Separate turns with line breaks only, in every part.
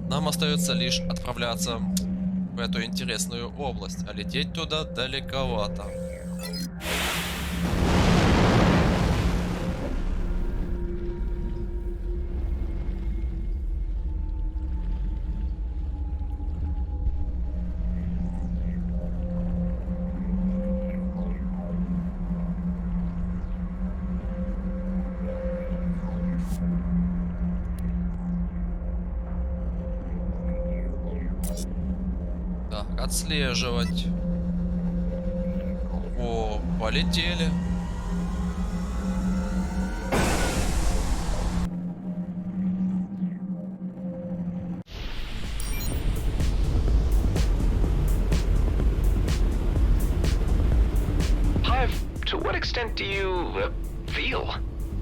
Нам остается лишь отправляться в эту интересную область, а лететь туда далековато. Так, отслеживать. О, полетели.
Hive, to what extent do you feel?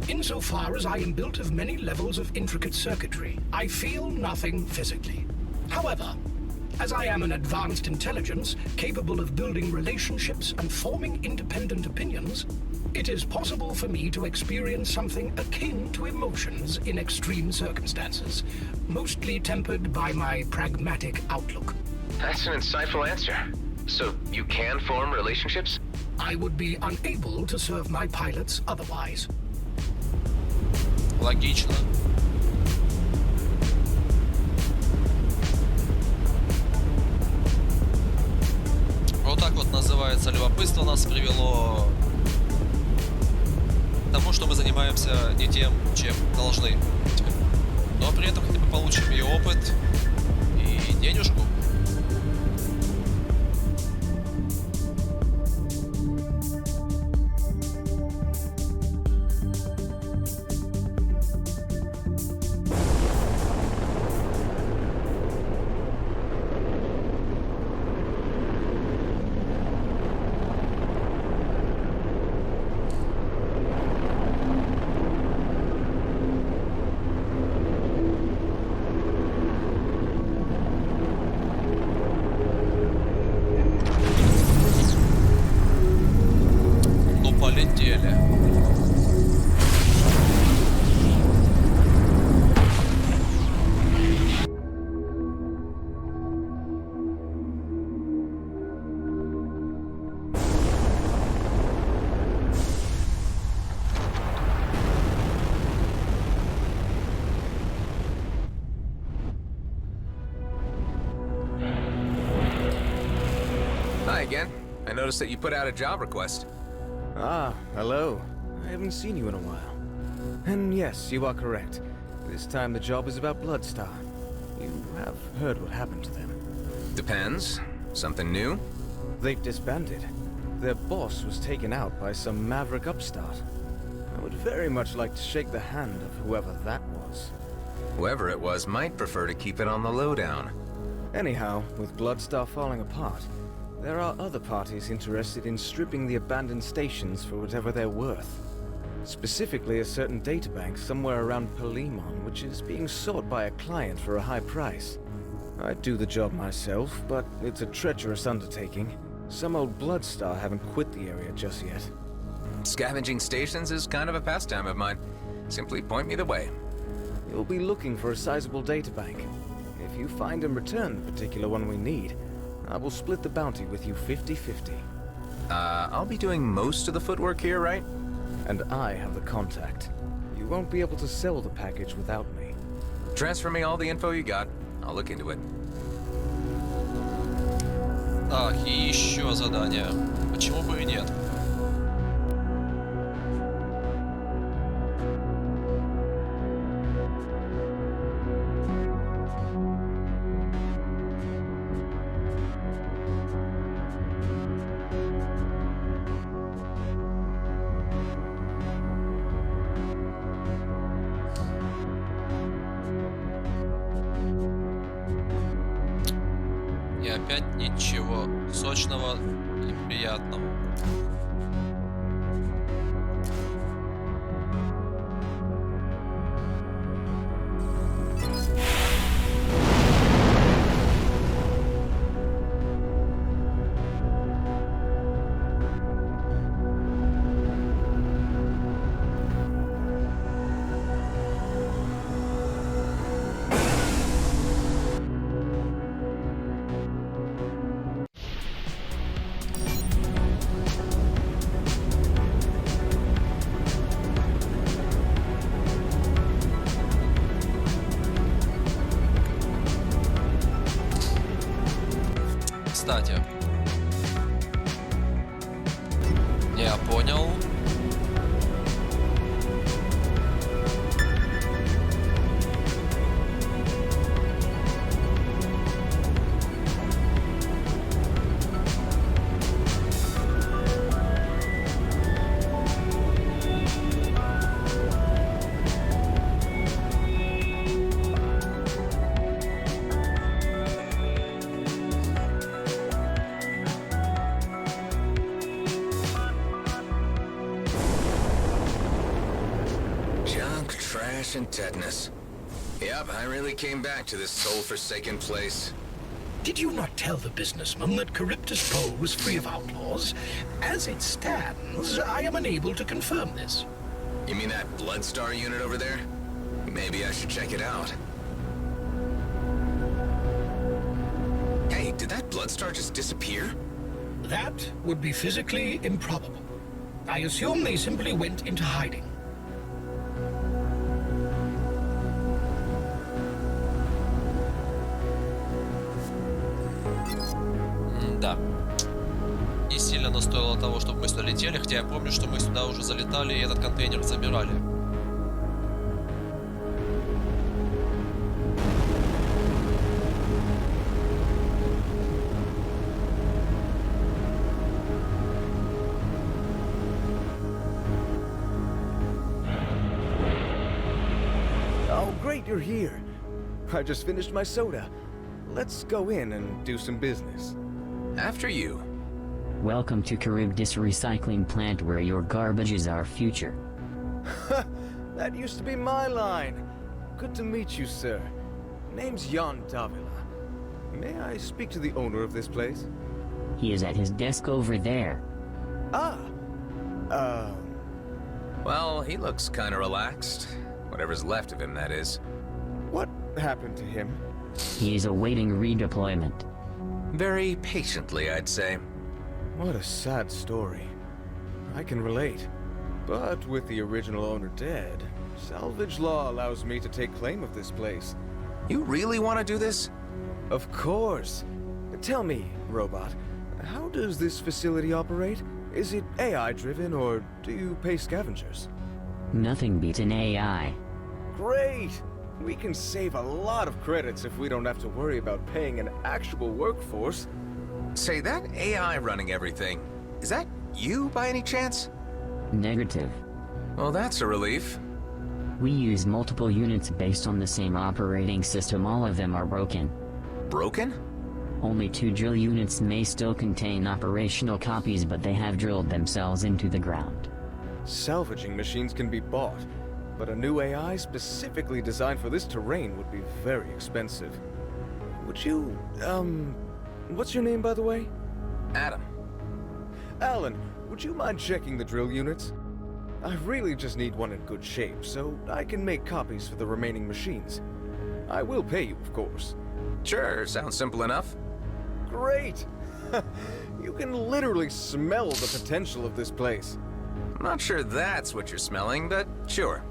Insofar as I am built of many levels of intricate circuitry, I feel nothing physically. However, as I am an advanced intelligence capable of building relationships and forming independent opinions, it is possible for me to experience something akin to emotions in extreme circumstances, mostly tempered by my pragmatic outlook.
That's an insightful answer. So you can form relationships?
I would be unable to serve my pilots otherwise.
Логично. Вот так вот называется любопытство нас привело к тому, что мы занимаемся не тем, чем должны. Но при этом хотя бы получим и опыт, и денежку. Ну, полетели.
Hi again. I noticed that you put out a job request.
Ah, hello. I haven't seen you in a while. And yes, you are correct. This time the job is about Bloodstar. You have heard what happened to them.
Depends. Something new?
They've disbanded. Their boss was taken out by some maverick upstart. I would very much like to shake the hand of whoever that was.
Whoever it was might prefer to keep it on the lowdown.
Anyhow, with Bloodstar falling apart, there are other parties interested in stripping the abandoned stations for whatever they're worth. Specifically a certain databank somewhere around Palimon, which is being sought by a client for a high price. I'd do the job myself, but it's a treacherous undertaking. Some old Bloodstar haven't quit the area just yet.
Scavenging stations is kind of a pastime of mine. Simply point me the way.
You'll be looking for a sizable databank. If you find and return the particular one we need, I will split the bounty with you 50-50.
I'll be doing most of the footwork here, right?
And I have the contact. You won't be able to sell the package without me.
Transfer me all the info you got. I'll look into it.
Так, и еще задание. Почему бы и нет? И опять ничего сочного и приятного. кстати. Я понял.
Junk, trash, and tetanus. Yep, I really came back to this soul-forsaken place.
Did you not tell the businessman that Charybdis Pole was free of outlaws? As it stands, I am unable to confirm this.
You mean that Bloodstar unit over there? Maybe I should check it out. Hey, did that Bloodstar just disappear?
That would be physically improbable. I assume they simply went into hiding.
Да. Не сильно но стоило того, чтобы мы сюда летели, хотя я помню, что мы сюда уже залетали и этот контейнер забирали.
Oh, great, you're here. I just finished my soda. Let's go in and do some business.
After you.
Welcome to Charybdis Recycling Plant, where your garbage is our future.
That used to be my line. Good to meet you, sir. Name's Jan Davila. May I speak to the owner of this place?
He is at his desk over there.
Ah.
Well, he looks kinda relaxed. Whatever's left of him, that is.
What happened to him?
He is awaiting redeployment.
Very patiently, I'd say.
What a sad story. I can relate. But with the original owner dead, salvage law allows me to take claim of this place.
You really want to do this?
Of course. Tell me, robot, how does this facility operate? Is it AI-driven, or do you pay scavengers?
Nothing beats an AI.
Great! We can save a lot of credits if we don't have to worry about paying an actual workforce.
Say, that AI running everything, is that you by any chance?
Negative.
Well, that's a relief.
We use multiple units based on the same operating system. All of them are broken.
Broken?
Only 2 drill units may still contain operational copies, but they have drilled themselves into the ground.
Salvaging machines can be bought, but a new AI specifically designed for this terrain would be very expensive. Would you, what's your name, by the way?
Adam.
Alan, would you mind checking the drill units? I really just need one in good shape, so I can make copies for the remaining machines. I will pay you, of course.
Sure, sounds simple enough.
Great! You can literally smell the potential of this place.
I'm not sure that's what you're smelling, but sure.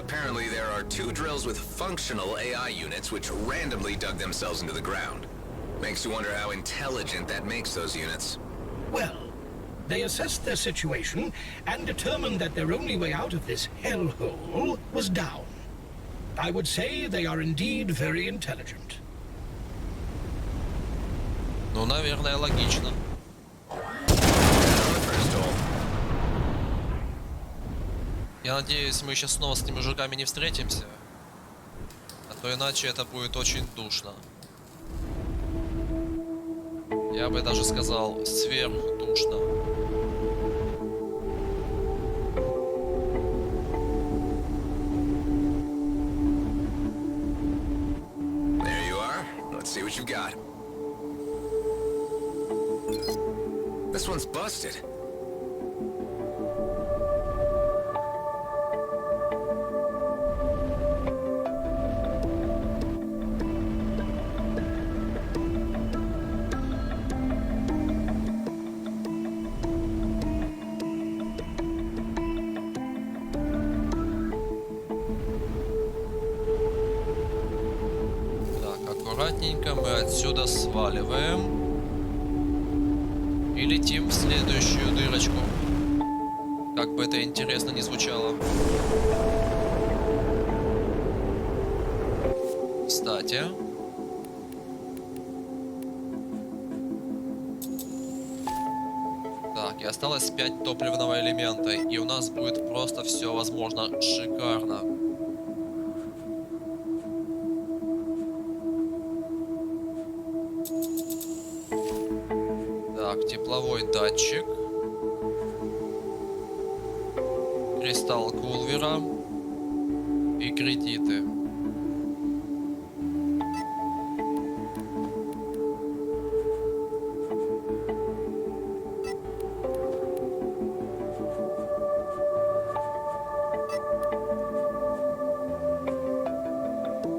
Apparently there are 2 drills with functional AI units which randomly dug themselves into the ground. Makes you wonder how intelligent that makes those units.
Well, they assessed their situation and determined that their only way out of this hellhole was down. I would say they are indeed very intelligent.
Ну, наверное, логично. Я надеюсь, мы сейчас снова с этими мужиками не встретимся. А то иначе это будет очень душно. Я бы даже сказал, сверхдушно.
There you are. Let's see what you got. This one's busted.
Аккуратненько мы отсюда сваливаем. И летим в следующую дырочку. Как бы это интересно ни звучало. Кстати. Так, и осталось 5 топливного элемента. И у нас будет просто все, возможно, шикарно. Тепловой датчик, кристалл Кулвера и кредиты.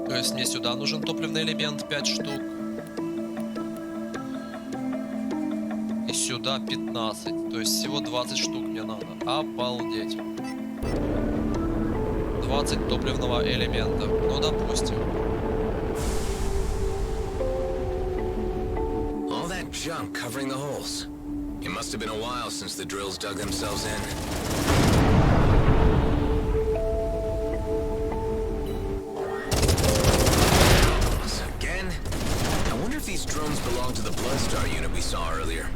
То есть мне сюда нужен топливный элемент 5 штук. Сюда 15, то есть всего 20 штук мне надо. Обалдеть. 20 топливного элемента. Ну, допустим.
All that junk covering the holes. It must have been a while since the drills dug themselves in. Again? I wonder if these drones belong to the Bloodstar unit we saw earlier.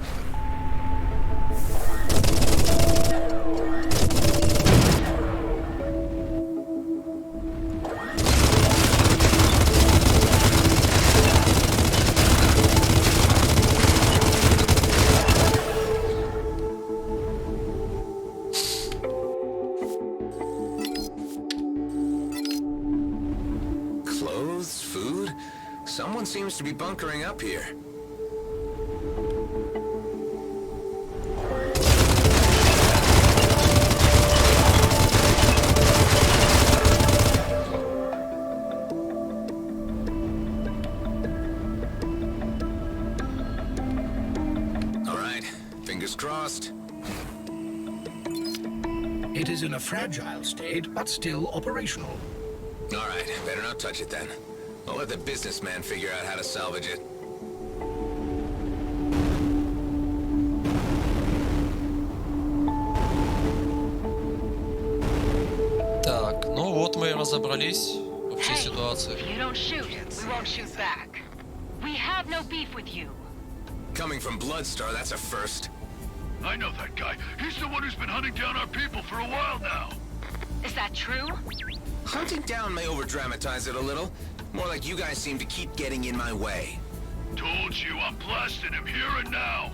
Clothes, food? Someone seems to be bunkering up here. Crossed.
It is in a fragile state, but still operational.
All right, better not touch it then. I'll let the businessman figure out how to salvage it.
Так, ну вот мы и разобрались в общей ситуации.
If you don't shoot, we won't shoot back. We have no beef with you.
Coming from Bloodstar, that's a first.
I know that guy. He's the one who's been hunting down our people for a while now.
Is that true?
Hunting down may over-dramatize it a little. More like you guys seem to keep getting in my way.
Told you, I'm blasting him here and now.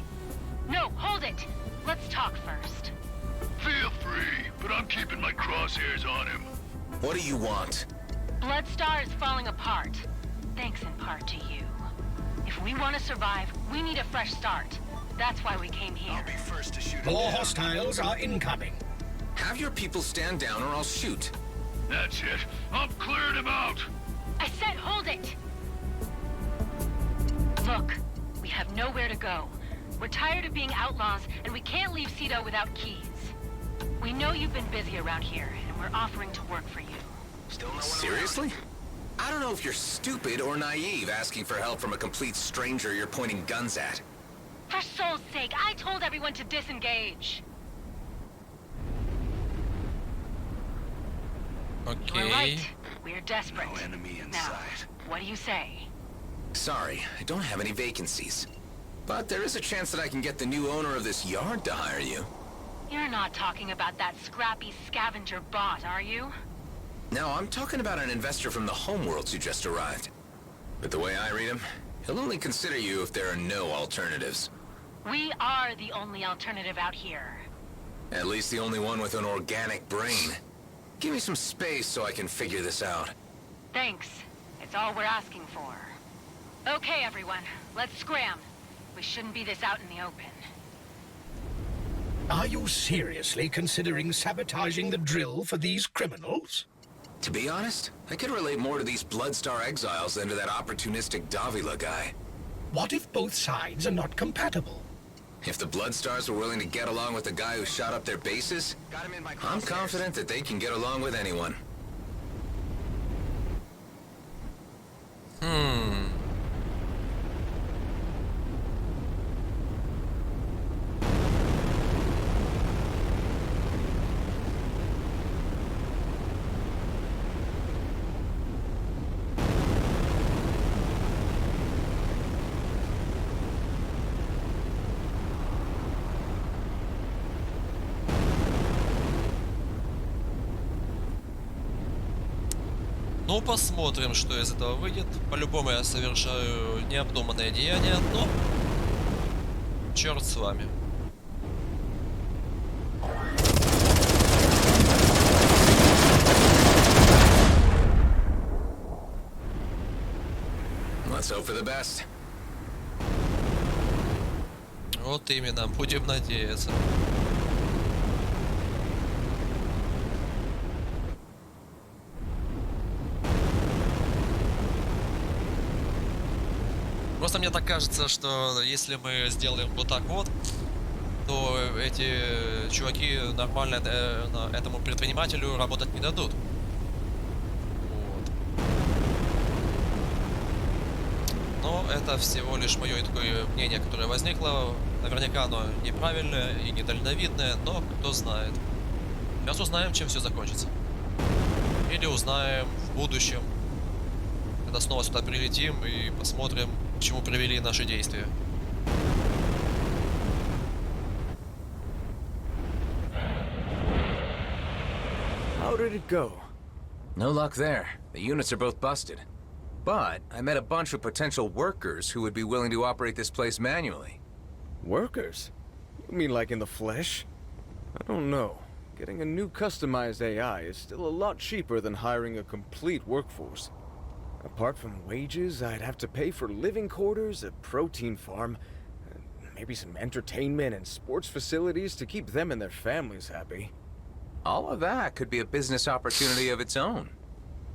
No, hold it. Let's talk first.
Feel free, but I'm keeping my crosshairs on him.
What do you want?
Bloodstar is falling apart. Thanks in part to you. If we want to survive, we need a fresh start. That's why we came here.
I'll be first to shoot
More
him.
hostiles are incoming.
Have your people stand down or I'll shoot.
That's it. I'm clearing him out.
I said hold it! Look, we have nowhere to go. We're tired of being outlaws, and we can't leave Cedo without keys. We know you've been busy around here, and we're offering to work for you.
Seriously? I don't know if you're stupid or naive asking for help from a complete stranger you're pointing guns at.
For soul's sake, I told everyone to disengage. You're
Окей.
right. We're desperate.
No enemy in
Now,
sight.
what do you say?
Sorry, I don't have any vacancies. But there is a chance that I can get the new owner of this yard to hire you.
You're not talking about that scrappy scavenger bot, are you?
No, I'm talking about an investor from the homeworlds who just arrived. But the way I read him, he'll only consider you if there are no alternatives.
We are the only alternative out here.
At least the only one with an organic brain. Give me some space so I can figure this out.
Thanks. It's all we're asking for. Okay, everyone. Let's scram. We shouldn't be this out in the open.
Are you seriously considering sabotaging the drill for these criminals?
To be honest, I could relate more to these Bloodstar exiles than to that opportunistic Davila guy.
What if both sides are not compatible?
If the Bloodstars were willing to get along with the guy who shot up their bases, I'm confident that they can get along with anyone.
Ну, посмотрим, что из этого выйдет. По-любому я совершаю необдуманное деяние, но... Черт с вами.
Let's hope for the best.
Вот именно, будем надеяться. Просто мне так кажется, что если мы сделаем вот так вот, то эти чуваки нормально этому предпринимателю работать не дадут. Вот. Но это всего лишь мое такое мнение, которое возникло. Наверняка оно неправильное и недальновидное, но кто знает. Сейчас узнаем, чем все закончится. Или узнаем в будущем, когда снова сюда прилетим и посмотрим, к чему привели наши действия.
How did it go?
No luck there. The units are both busted. But I met a bunch of potential workers who would be willing to operate this place manually.
Workers? You mean like in the flesh? I don't know. Getting a new customized AI is still a lot cheaper than hiring a complete workforce. Apart from wages, I'd have to pay for living quarters, a protein farm, and maybe some entertainment and sports facilities to keep them and their families happy.
All of that could be a business opportunity of its own.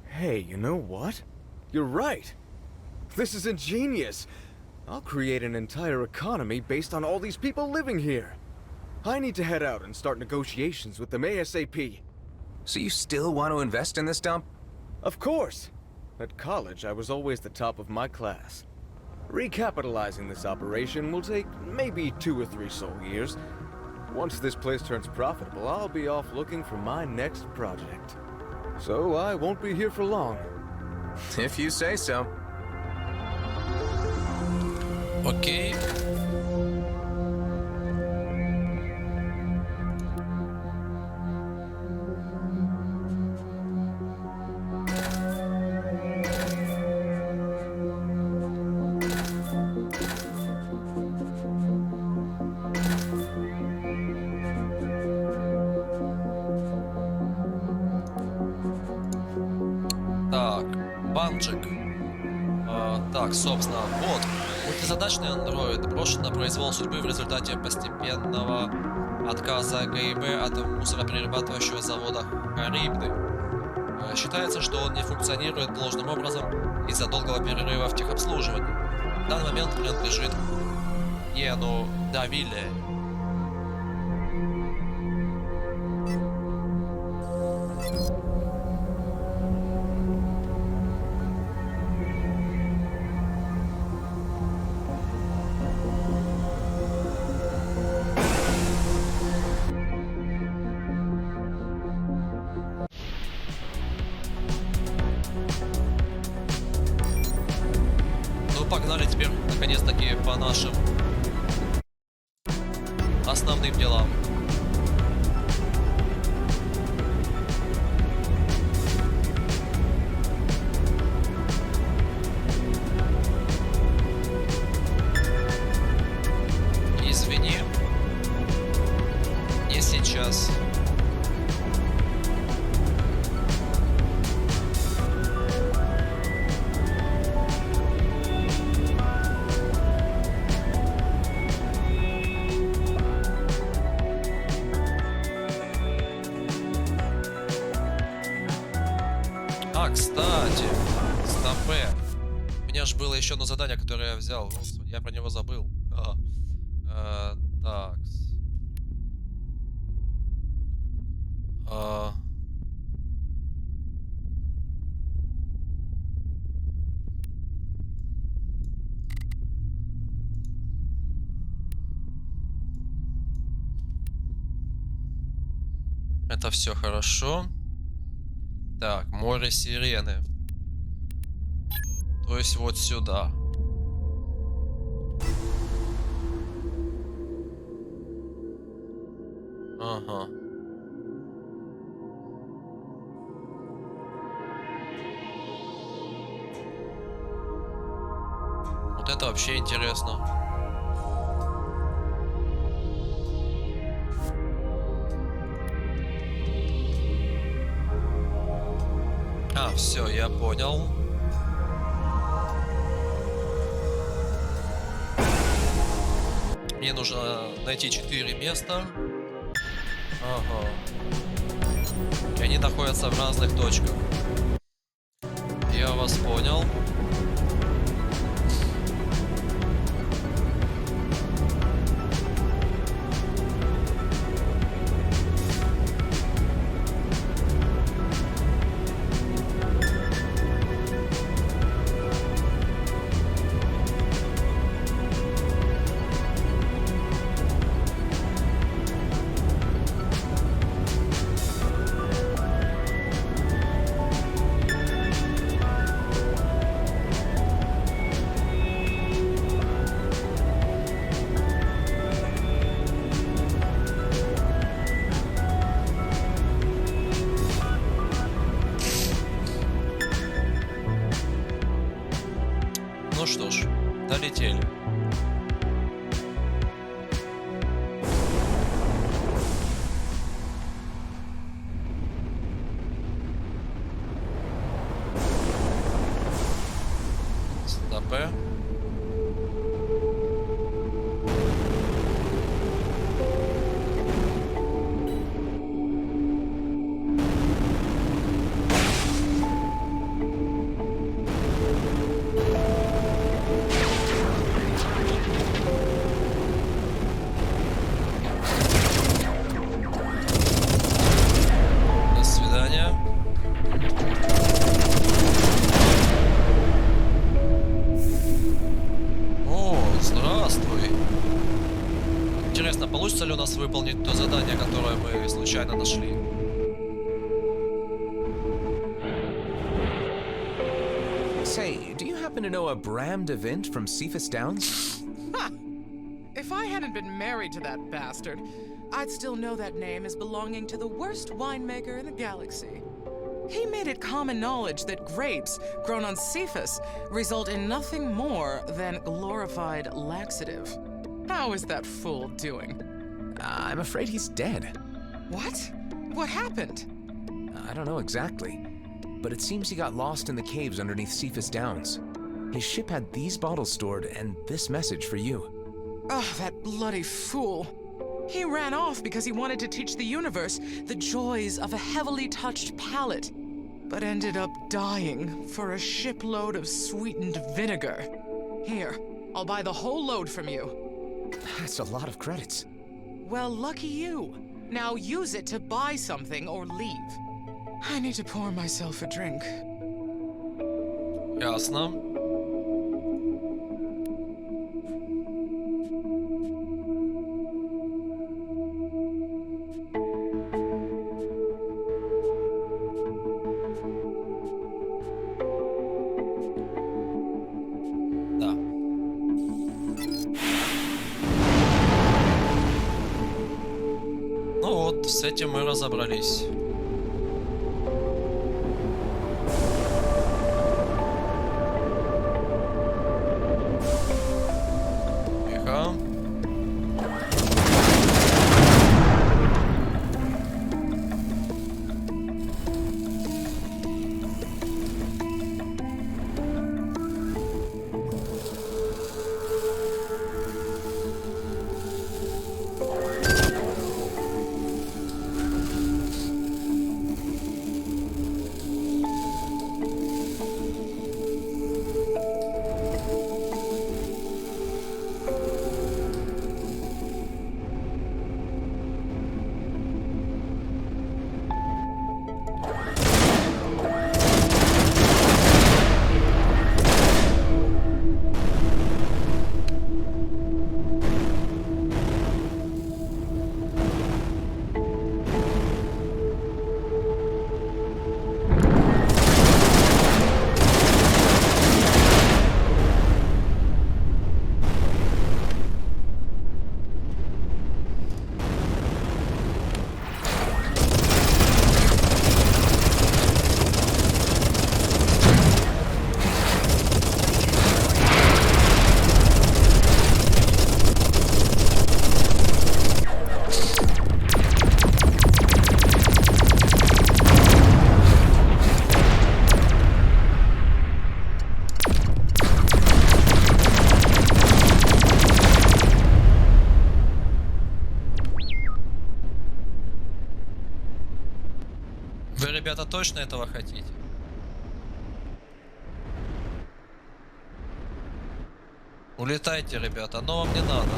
Hey, you know what? You're right. This is ingenious. I'll create an entire economy based on all these people living here. I need to head out and start negotiations with them ASAP.
So you still want to invest in this dump?
Of course. At college, I was always the top of my class. Recapitalizing this operation will take maybe 2 or 3 sol years. Once this place turns profitable, I'll be off looking for my next project. So I won't be here for long.
If you say so.
Окей. Так, банджик. Так, собственно, вот. Мультизадачный андроид брошен на произвол судьбы в результате постепенного отказа ГИБ от мусороперерабатывающего завода Карибды. Считается, что он не функционирует должным образом из-за долгого перерыва в техобслуживании. В данный момент принадлежит Йену Давиле. погнали теперь наконец-таки по нашим основным делам. Извини, не сейчас. Кстати, стопе. У меня же было еще одно задание, которое я взял. Господи, я про него забыл. Так. Это все хорошо. Так, море сирены. То есть вот сюда. Ага. Вот это вообще интересно. Все, я понял. Мне нужно найти 4 места. Ага. И они находятся в разных точках. Я вас понял. Ну что ж, долетели. Стопе. Получится ли у нас выполнить то задание, которое мы случайно нашли?
Say, do you happen to know a Brammed event from Cephas Downs?
Ha! If I hadn't been married to that bastard, I'd still know that name as belonging to the worst winemaker in the galaxy. He made it common knowledge that grapes grown on Cephas result in nothing more than glorified laxative. How is that fool doing?
I'm afraid he's dead.
What? What happened?
I don't know exactly, but it seems he got lost in the caves underneath Cephas Downs. His ship had these bottles stored and this message for you.
Oh, that bloody fool. He ran off because he wanted to teach the universe the joys of a heavily touched palate, but ended up dying for a shipload of sweetened vinegar. Here, I'll buy the whole load from you.
That's a lot of credits.
Well, lucky you. Now use it to buy something or leave. I need to pour myself a drink.
Ясно. Да. с этим мы разобрались. Тихо. Вы, ребята, точно этого хотите? Улетайте, ребята, оно вам не надо.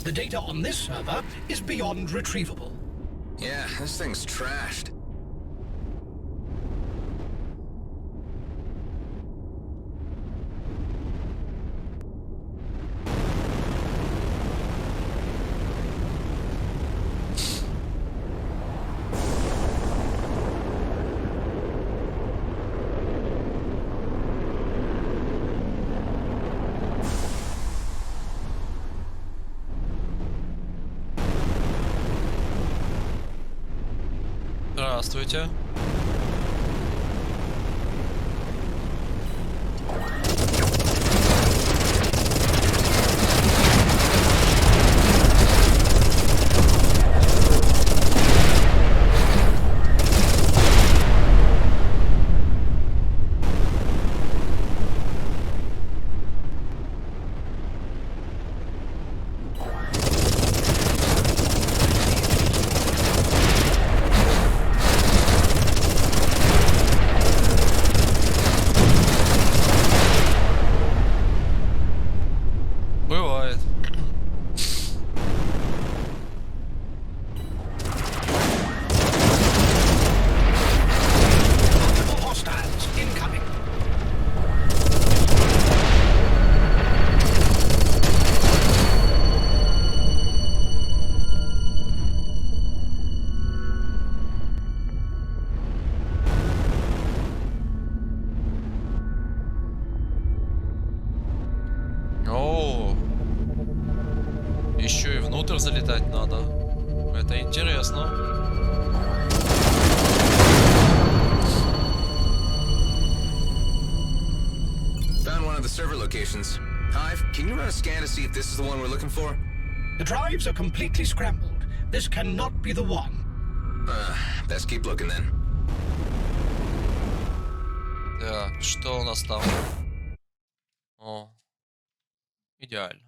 The data on this server is beyond retrievable.
Yeah, this thing's trashed.
Здравствуйте. Бывает.
Multiple hostiles incoming.
О, еще и внутрь залетать надо. Это интересно.
Found one of the server locations. Hive, can you run a scan to see if this is the one we're looking for?
The drives are completely scrambled. This cannot be the one.
Best keep looking then.
Так, что у нас там? О, идеально.